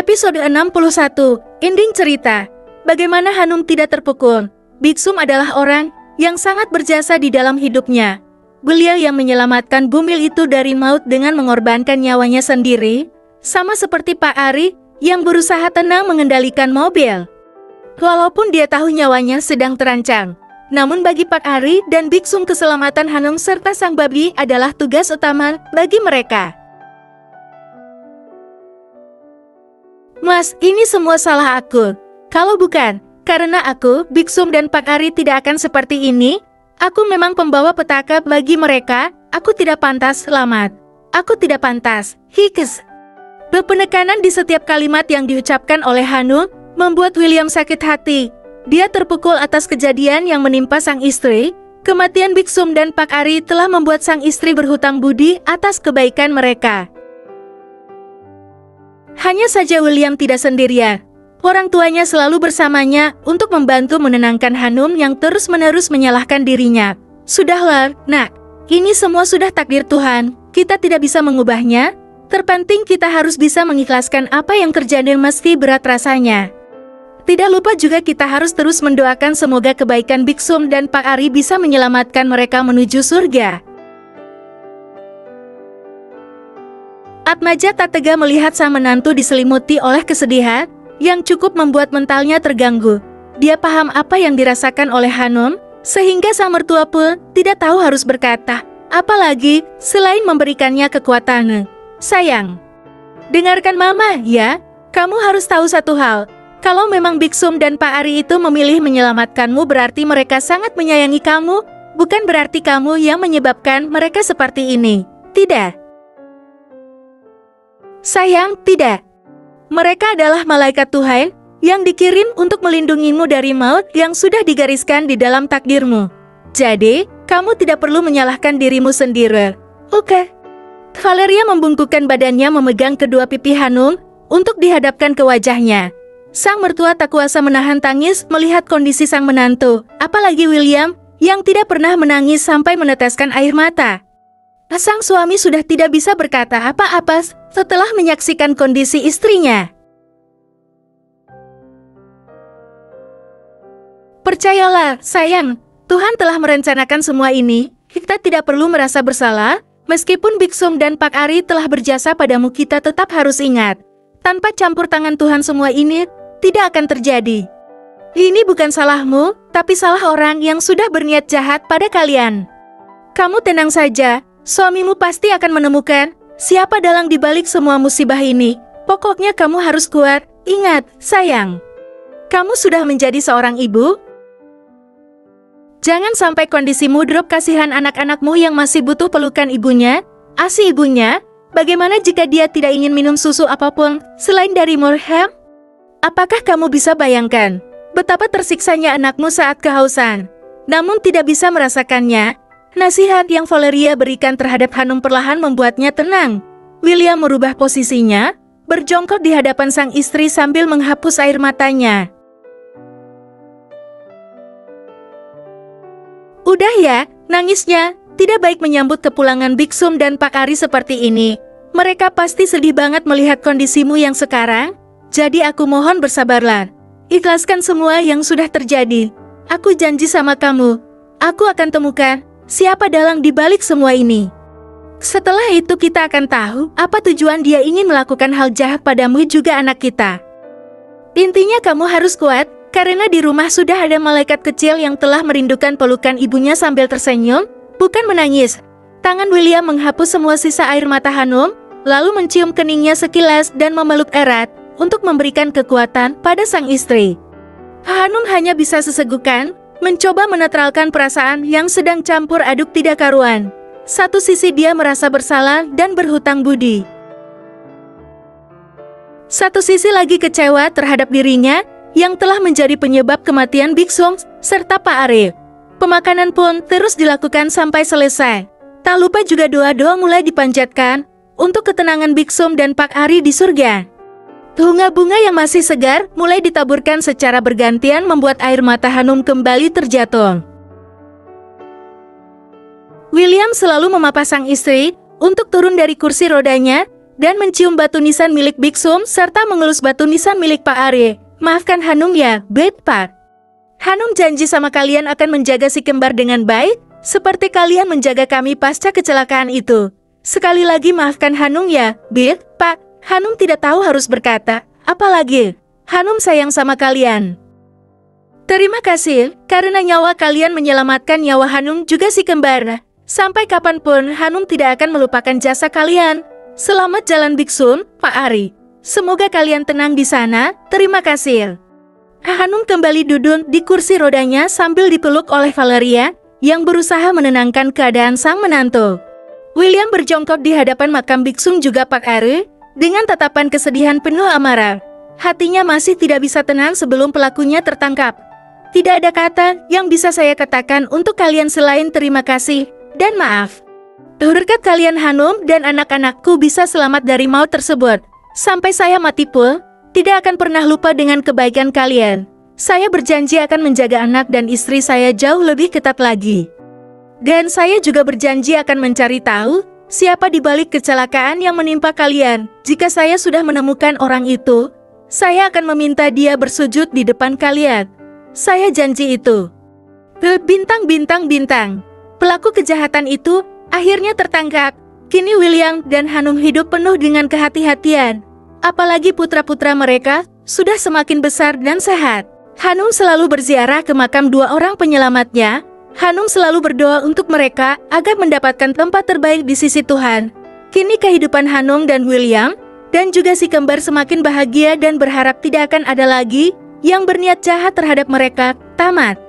Episode 61, ending cerita. Bagaimana Hanum tidak terpukul? Biksum adalah orang yang sangat berjasa di dalam hidupnya. Beliau yang menyelamatkan Bumil itu dari maut dengan mengorbankan nyawanya sendiri, sama seperti Pak Ari yang berusaha tenang mengendalikan mobil. Walaupun dia tahu nyawanya sedang terancam, namun bagi Pak Ari dan Biksum keselamatan Hanum serta sang babi adalah tugas utama bagi mereka. Mas, ini semua salah aku. Kalau bukan, karena aku, Biksum dan Pak Ari tidak akan seperti ini. Aku memang pembawa petaka bagi mereka. Aku tidak pantas selamat. Aku tidak pantas. Hikes. Penekanan di setiap kalimat yang diucapkan oleh Hanum membuat William sakit hati. Dia terpukul atas kejadian yang menimpa sang istri. Kematian Biksum dan Pak Ari telah membuat sang istri berhutang budi atas kebaikan mereka. Hanya saja William tidak sendirian. Orang tuanya selalu bersamanya untuk membantu menenangkan Hanum yang terus-menerus menyalahkan dirinya. Sudahlah, nak. Ini semua sudah takdir Tuhan. Kita tidak bisa mengubahnya. Terpenting kita harus bisa mengikhlaskan apa yang terjadi meski berat rasanya. Tidak lupa juga kita harus terus mendoakan semoga kebaikan Biksum dan Pak Ari bisa menyelamatkan mereka menuju surga. Atmaja tak tega melihat sang menantu diselimuti oleh kesedihan yang cukup membuat mentalnya terganggu. Dia paham apa yang dirasakan oleh Hanum, sehingga sang mertua pun tidak tahu harus berkata, apalagi selain memberikannya kekuatan. Sayang, dengarkan mama ya, kamu harus tahu satu hal. Kalau memang Biksum dan Pak Ari itu memilih menyelamatkanmu berarti mereka sangat menyayangi kamu, bukan berarti kamu yang menyebabkan mereka seperti ini. Tidak. Sayang, tidak. Mereka adalah malaikat Tuhan yang dikirim untuk melindungimu dari maut yang sudah digariskan di dalam takdirmu. Jadi, kamu tidak perlu menyalahkan dirimu sendiri. Oke. Valeria membungkukkan badannya memegang kedua pipi Hanum untuk dihadapkan ke wajahnya. Sang mertua tak kuasa menahan tangis melihat kondisi sang menantu, apalagi William yang tidak pernah menangis sampai meneteskan air mata. Sang suami sudah tidak bisa berkata apa-apa setelah menyaksikan kondisi istrinya. Percayalah, sayang, Tuhan telah merencanakan semua ini. Kita tidak perlu merasa bersalah. Meskipun Biksum dan Pak Ari telah berjasa padamu, kita tetap harus ingat. Tanpa campur tangan Tuhan semua ini tidak akan terjadi. Ini bukan salahmu, tapi salah orang yang sudah berniat jahat pada kalian. Kamu tenang saja. Suamimu pasti akan menemukan siapa dalang di balik semua musibah ini. Pokoknya kamu harus kuat. Ingat, sayang. Kamu sudah menjadi seorang ibu. Jangan sampai kondisimu drop. Kasihan anak-anakmu yang masih butuh pelukan ibunya. ASI ibunya. Bagaimana jika dia tidak ingin minum susu apapun selain dari Murham? Apakah kamu bisa bayangkan betapa tersiksanya anakmu saat kehausan, namun tidak bisa merasakannya? Nasihat yang Valeria berikan terhadap Hanum perlahan membuatnya tenang. William merubah posisinya, berjongkok di hadapan sang istri sambil menghapus air matanya. Udah ya, nangisnya. Tidak baik menyambut kepulangan Biksum dan Pak Ari seperti ini. Mereka pasti sedih banget melihat kondisimu yang sekarang. Jadi aku mohon bersabarlah. Ikhlaskan semua yang sudah terjadi. Aku janji sama kamu, aku akan temukan siapa dalang di balik semua ini. Setelah itu kita akan tahu apa tujuan dia ingin melakukan hal jahat padamu juga anak kita. Intinya kamu harus kuat, karena di rumah sudah ada malaikat kecil yang telah merindukan pelukan ibunya sambil tersenyum, bukan menangis. Tangan William menghapus semua sisa air mata Hanum, lalu mencium keningnya sekilas dan memeluk erat untuk memberikan kekuatan pada sang istri. Hanum hanya bisa sesegukan, mencoba menetralkan perasaan yang sedang campur aduk tidak karuan. Satu sisi dia merasa bersalah dan berhutang budi. Satu sisi lagi kecewa terhadap dirinya yang telah menjadi penyebab kematian Biksum serta Pak Ari. Pemakanan pun terus dilakukan sampai selesai. Tak lupa juga doa-doa mulai dipanjatkan untuk ketenangan Biksum dan Pak Ari di surga. Bunga-bunga yang masih segar mulai ditaburkan secara bergantian membuat air mata Hanum kembali terjatuh. William selalu memapa sang istri untuk turun dari kursi rodanya dan mencium batu nisan milik Biksum serta mengelus batu nisan milik Pak Ari. Maafkan Hanum ya, Bet Pak. Hanum janji sama kalian akan menjaga si kembar dengan baik, seperti kalian menjaga kami pasca kecelakaan itu. Sekali lagi maafkan Hanum ya, Bet Pak. Hanum tidak tahu harus berkata, apalagi. Hanum sayang sama kalian. Terima kasih, karena nyawa kalian menyelamatkan nyawa Hanum juga si kembar. Sampai kapanpun Hanum tidak akan melupakan jasa kalian. Selamat jalan Biksum, Pak Ari. Semoga kalian tenang di sana, terima kasih. Hanum kembali duduk di kursi rodanya sambil dipeluk oleh Valeria, yang berusaha menenangkan keadaan sang menantu. William berjongkok di hadapan makam Biksum juga Pak Ari, dengan tatapan kesedihan penuh amarah. Hatinya masih tidak bisa tenang sebelum pelakunya tertangkap. Tidak ada kata yang bisa saya katakan untuk kalian selain terima kasih dan maaf. Berkat kalian Hanum dan anak-anakku bisa selamat dari maut tersebut. Sampai saya mati pun, tidak akan pernah lupa dengan kebaikan kalian. Saya berjanji akan menjaga anak dan istri saya jauh lebih ketat lagi. Dan saya juga berjanji akan mencari tahu siapa di balik kecelakaan yang menimpa kalian. Jika saya sudah menemukan orang itu, saya akan meminta dia bersujud di depan kalian. Saya janji itu. Bintang. Pelaku kejahatan itu akhirnya tertangkap. Kini William dan Hanum hidup penuh dengan kehati-hatian. Apalagi putra-putra mereka sudah semakin besar dan sehat. Hanum selalu berziarah ke makam dua orang penyelamatnya. Hanum selalu berdoa untuk mereka agar mendapatkan tempat terbaik di sisi Tuhan. Kini kehidupan Hanum dan William dan juga si kembar semakin bahagia dan berharap tidak akan ada lagi yang berniat jahat terhadap mereka. Tamat.